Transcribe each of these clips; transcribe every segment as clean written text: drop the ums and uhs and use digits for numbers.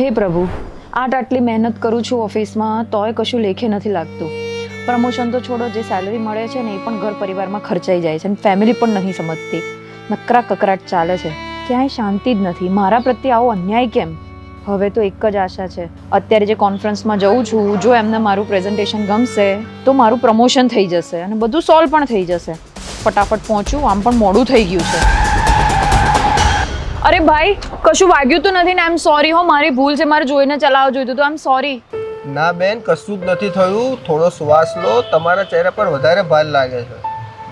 હે પ્રભુ, આટલી મહેનત કરું છું ઓફિસમાં તોય કશું લેખે નથી લાગતું. પ્રમોશન તો છોડો, જે સેલરી મળે છે ને એ પણ ઘર પરિવારમાં ખર્ચાઈ જાય છે અને ફેમિલી પણ નહીં સમજતી. નકરા કકરાટ ચાલે છે, ક્યાંય શાંતિ જ નથી. મારા પ્રત્યે આવો અન્યાય કેમ? હવે તો એક જ આશા છે, અત્યારે જે કોન્ફરન્સમાં જઉં છું, જો એમને મારું પ્રેઝન્ટેશન ગમશે તો મારું પ્રમોશન થઈ જશે અને બધું સોલ્વ પણ થઈ જશે. ફટાફટ પહોંચું, આમ પણ મોડું થઈ ગયું છે. અરે ભાઈ, કશું વાગ્યું તો નથી ને? આઈ એમ સોરી હો, મારી ભૂલ છે, મારે જોઈને ચલાવવું જોઈતું હતું. આઈ એમ સોરી. ના બેન, કશું જ નથી થયું. થોડો શ્વાસ લો, તમારા ચહેરા પર વધારે ભાર લાગે છે.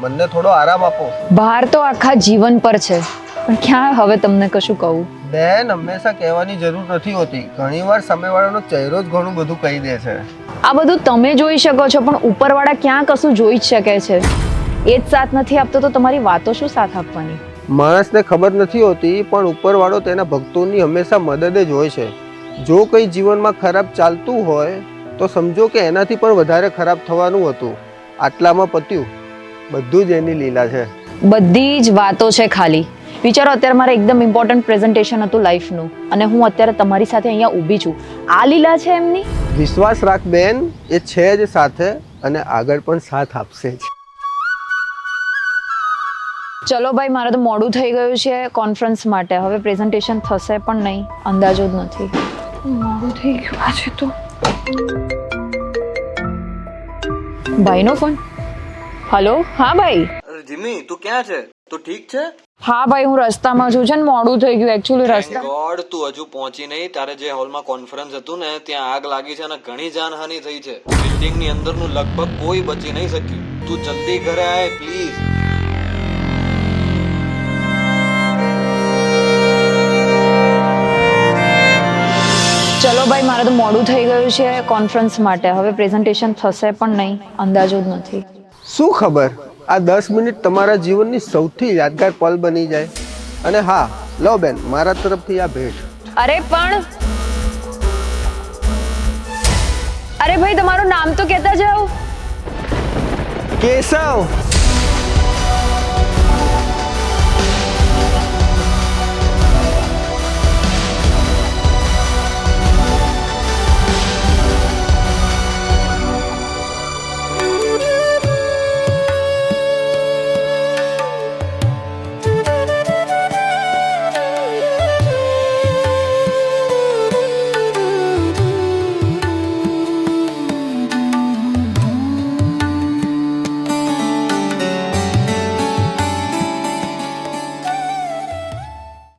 મને થોડો આરામ આપો. ભાર તો આખા જીવન પર છે, પણ ક્યાં હવે તમને કશું કહું? બેન, હંમેશા કહેવાની જરૂર નથી હોતી. ઘણીવાર સામેવાળાનો ચહેરો જ ઘણું બધું કહી દે છે. આ બધું તમે જોઈ શકો છો, પણ ઉપરવાળા ક્યાં કશું જોઈ જ શકે છે? એ જ સાથ નથી આપતો તો તમારી વાતો શું સાથ આપવાની? માણસને ખબર નથી હોતી, પણ ઉપરવાળો તેના ભક્તોની હંમેશા મદદ જ હોય છે. જો કંઈ જીવનમાં ખરાબ ચાલતું હોય તો સમજો કે એનાથી પણ વધારે ખરાબ થવાનું હતું. આટલામાં પત્યું. બધું જ એની લીલા છે. બધી જ વાતો છે ખાલી. વિચારો, અત્યારે મારે એકદમ ઇમ્પોર્ટન્ટ પ્રેઝન્ટેશન હતું લાઈફનું, અને હું અત્યારે તમારી સાથે અહીંયા ઊભી છું. આ લીલા છે એમની? વિશ્વાસ રાખ બેન, એ છે જ સાથે અને આગળ પણ સાથ આપશે જ. ચલો ભાઈ, મારે તો મોડું થઈ ગયું છે કોન્ફરન્સ માટે. હવે પ્રેઝન્ટેશન થશે પણ નહીં, અંદાજો જ નથી. મોડું થઈ ગયું આજે તો. ભાઈનો ફોન. હલો, હા ભાઈ. અરે જીમી, તું ક્યાં છે? તું ઠીક છે? હા ભાઈ, હું રસ્તામાં છું. છે ને, મોડું થઈ ગયું એકચ્યુઅલી રસ્તા. ગોડ, તું હજુ પહોંચી નહીં. તારે જે હોલમાં કોન્ફરન્સ હતું ને, ત્યાં આગ લાગી છે અને ઘણી જાનહાનિ થઈ છે. બિલ્ડિંગની અંદરનું લગભગ કોઈ બચી નહીં શક્યું. તું જલ્દી ઘરે આય પ્લીઝ. ચલો ભાઈ, મારે તો મોડું થઈ ગયું છે કોન્ફરન્સ માટે. હવે પ્રેઝન્ટેશન થશે પણ નહીં, અંદાજો જ નથી. શું ખબર, આ 10 મિનિટ તમારા જીવનની સૌથી યાદગાર પલ બની જાય. અને હા, લો બેન, મારા તરફથી આ ભેટ. અરે પણ, અરે ભાઈ, તમારું નામ તો કહેતા જાઓ. કેશવ.